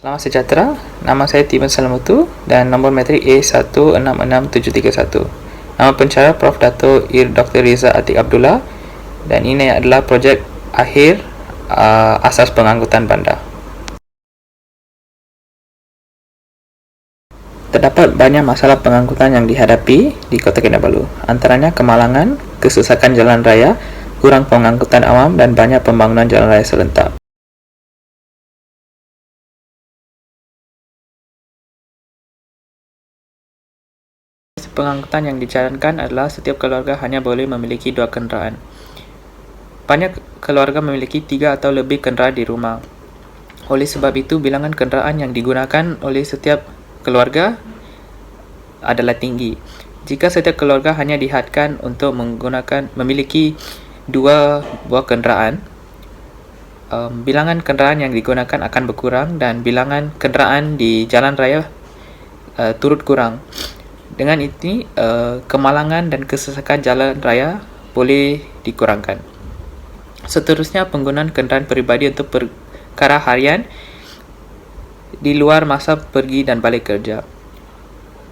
Selamat sejahtera, nama saya Tiban Salamutu dan nombor metrik A166731. Nama pencara Prof. Dato' Ir Dr. Riza Atik Abdullah dan ini adalah projek akhir asas pengangkutan bandar. Terdapat banyak masalah pengangkutan yang dihadapi di Kota Kinabalu, antaranya kemalangan, kesesakan jalan raya, kurang pengangkutan awam dan banyak pembangunan jalan raya serentak. Pengangkutan yang dijalankan adalah setiap keluarga hanya boleh memiliki 2 kenderaan. Banyak keluarga memiliki 3 atau lebih kenderaan di rumah. Oleh sebab itu, bilangan kenderaan yang digunakan oleh setiap keluarga adalah tinggi. Jika setiap keluarga hanya dihadkan untuk memiliki 2 buah kenderaan, bilangan kenderaan yang digunakan akan berkurang dan bilangan kenderaan di jalan raya turut kurang. Dengan ini, kemalangan dan kesesakan jalan raya boleh dikurangkan. Seterusnya, penggunaan kenderaan peribadi untuk perkara harian di luar masa pergi dan balik kerja.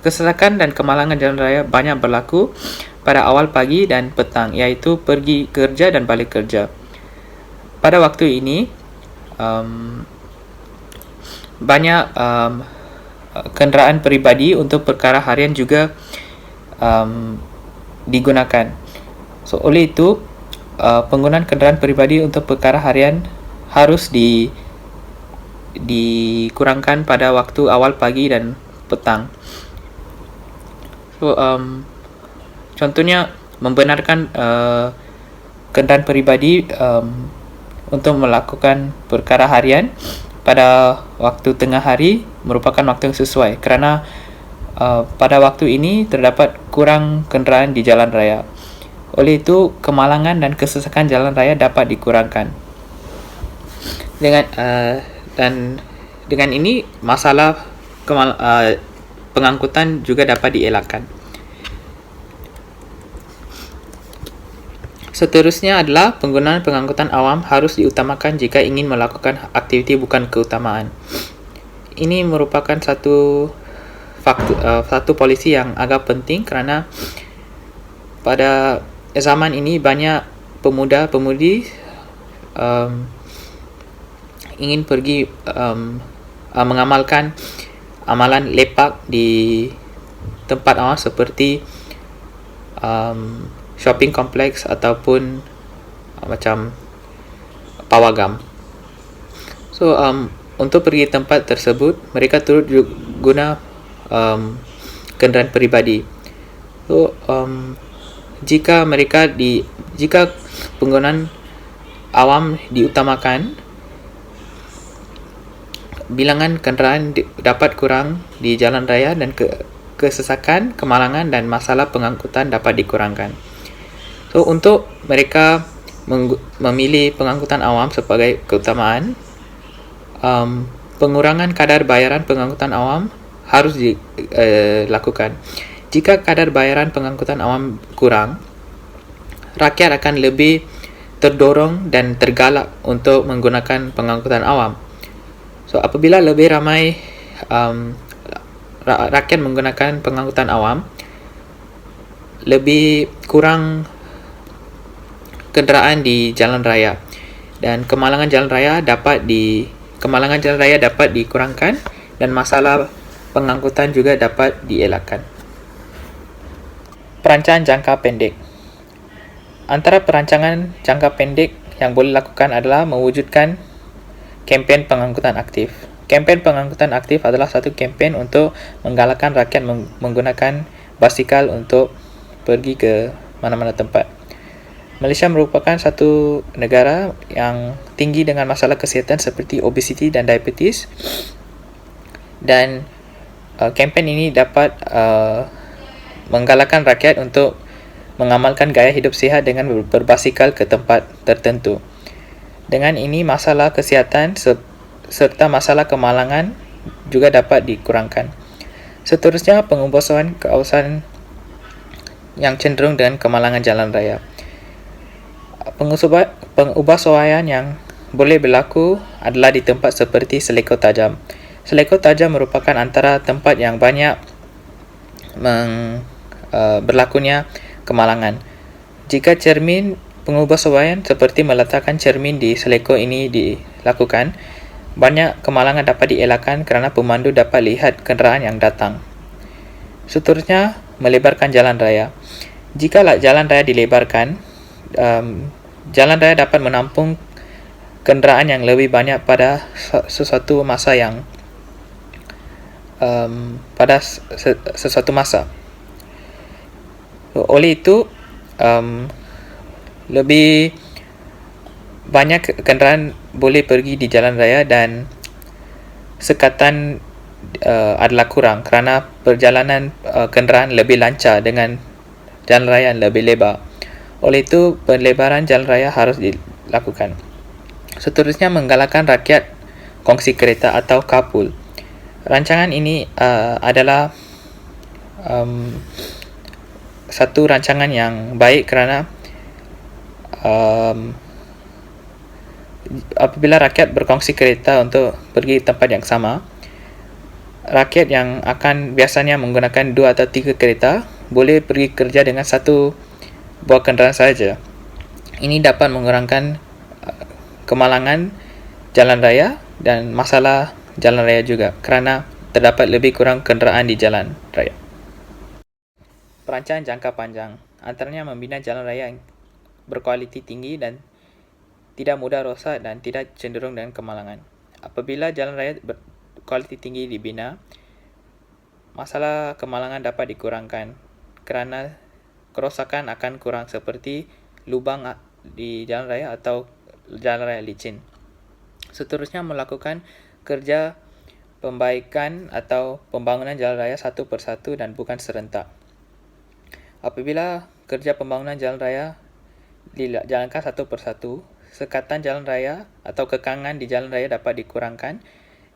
Kesesakan dan kemalangan jalan raya banyak berlaku pada awal pagi dan petang, iaitu pergi kerja dan balik kerja. Pada waktu ini, banyak kenderaan peribadi untuk perkara harian juga digunakan. So, oleh itu, penggunaan kenderaan peribadi untuk perkara harian harus dikurangkan pada waktu awal pagi dan petang. So, contohnya membenarkan kenderaan peribadi untuk melakukan perkara harian pada waktu tengah hari merupakan waktu yang sesuai kerana pada waktu ini terdapat kurang kenderaan di jalan raya. Oleh itu, kemalangan dan kesesakan jalan raya dapat dikurangkan. Dengan ini, masalah pengangkutan juga dapat dielakkan. Seterusnya adalah penggunaan pengangkutan awam harus diutamakan jika ingin melakukan aktiviti bukan keutamaan. Ini merupakan satu polisi yang agak penting kerana pada zaman ini banyak pemuda-pemudi ingin pergi mengamalkan amalan lepak di tempat awam seperti shopping kompleks ataupun macam pawagam. So, untuk pergi tempat tersebut, mereka turut guna kenderaan peribadi. So, jika penggunaan awam diutamakan, bilangan kenderaan dapat kurang di jalan raya dan kesesakan, kemalangan dan masalah pengangkutan dapat dikurangkan. So, untuk mereka memilih pengangkutan awam sebagai keutamaan, pengurangan kadar bayaran pengangkutan awam harus dilakukan. Jika kadar bayaran pengangkutan awam kurang, rakyat akan lebih terdorong dan tergalak untuk menggunakan pengangkutan awam. So, apabila lebih ramai rakyat menggunakan pengangkutan awam, lebih kurang kenderaan di jalan raya dan kemalangan jalan raya dapat dikurangkan dan masalah pengangkutan juga dapat dielakkan. Perancangan jangka pendek. Antara perancangan jangka pendek yang boleh dilakukan adalah mewujudkan kempen pengangkutan aktif. Kempen pengangkutan aktif adalah satu kempen untuk menggalakkan rakyat menggunakan basikal untuk pergi ke mana-mana tempat. Malaysia merupakan satu negara yang tinggi dengan masalah kesihatan seperti obesiti dan diabetes, dan kempen ini dapat menggalakkan rakyat untuk mengamalkan gaya hidup sihat dengan berbasikal ke tempat tertentu. Dengan ini, masalah kesihatan serta masalah kemalangan juga dapat dikurangkan. Seterusnya, pengubahsawaan kawasan yang cenderung dengan kemalangan jalan raya. Pengubahsawaan yang boleh berlaku adalah di tempat seperti Seleko Tajam. Seleko tajam merupakan antara tempat yang banyak berlakunya kemalangan. Jika cermin pengubahsuaian seperti meletakkan cermin di seleko ini dilakukan, banyak kemalangan dapat dielakkan kerana pemandu dapat lihat kenderaan yang datang. Seterusnya, melebarkan jalan raya. Jika jalan raya dilebarkan, jalan raya dapat menampung kenderaan yang lebih banyak pada sesuatu masa sesuatu masa. Oleh itu, lebih banyak kenderaan boleh pergi di jalan raya dan sekatan adalah kurang kerana perjalanan kenderaan lebih lancar dengan jalan raya yang lebih lebar. Oleh itu, pelebaran jalan raya harus dilakukan. Seterusnya, menggalakkan rakyat kongsi kereta atau carpool. Rancangan ini adalah satu rancangan yang baik kerana apabila rakyat berkongsi kereta untuk pergi tempat yang sama, rakyat yang akan biasanya menggunakan 2 atau 3 kereta boleh pergi kerja dengan satu buah kenderaan saja. Ini dapat mengurangkan kemalangan jalan raya dan masalah jalan raya juga kerana terdapat lebih kurang kenderaan di jalan raya. Perancangan jangka panjang antaranya membina jalan raya yang berkualiti tinggi dan tidak mudah rosak dan tidak cenderung dengan kemalangan. Apabila jalan raya berkualiti tinggi dibina, masalah kemalangan dapat dikurangkan kerana kerosakan akan kurang seperti lubang di jalan raya atau jalan raya licin. Seterusnya, melakukan kerja pembaikan atau pembangunan jalan raya satu persatu dan bukan serentak. Apabila kerja pembangunan jalan raya dijalankan satu persatu, sekatan jalan raya atau kekangan di jalan raya dapat dikurangkan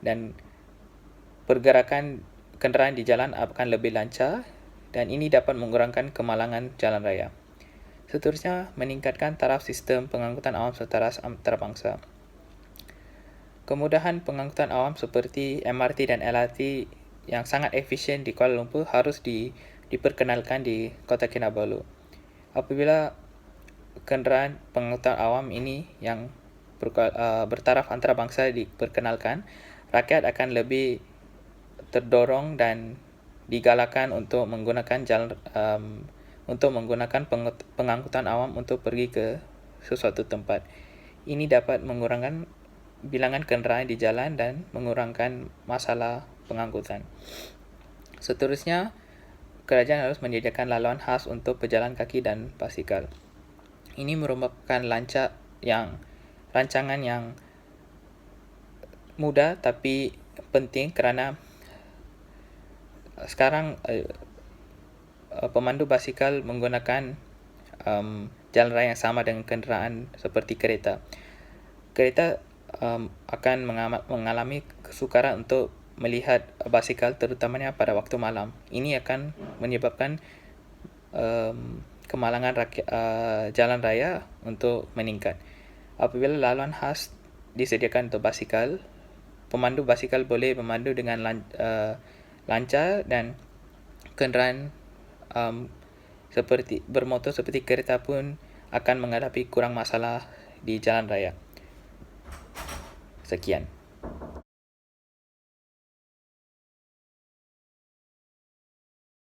dan pergerakan kenderaan di jalan akan lebih lancar dan ini dapat mengurangkan kemalangan jalan raya. Seterusnya, meningkatkan taraf sistem pengangkutan awam setaras antarabangsa. Kemudahan pengangkutan awam seperti MRT dan LRT yang sangat efisien di Kuala Lumpur harus diperkenalkan di Kota Kinabalu. Apabila kenderaan pengangkutan awam ini yang bertaraf antarabangsa diperkenalkan, rakyat akan lebih terdorong dan digalakkan untuk menggunakan pengangkutan awam untuk pergi ke sesuatu tempat. Ini dapat mengurangkan bilangan kenderaan di jalan dan mengurangkan masalah pengangkutan. Seterusnya, kerajaan harus menyediakan laluan khas untuk pejalan kaki dan basikal. Ini merupakan rancangan yang mudah tapi penting kerana sekarang pemandu basikal menggunakan jalan raya yang sama dengan kenderaan seperti kereta. Kereta akan mengalami kesukaran untuk melihat basikal terutamanya pada waktu malam. Ini akan menyebabkan kemalangan jalan raya untuk meningkat. Apabila laluan khas disediakan untuk basikal, pemandu basikal boleh memandu dengan lancar dan kenderaan seperti bermotor seperti kereta pun akan menghadapi kurang masalah di jalan raya. Sekian.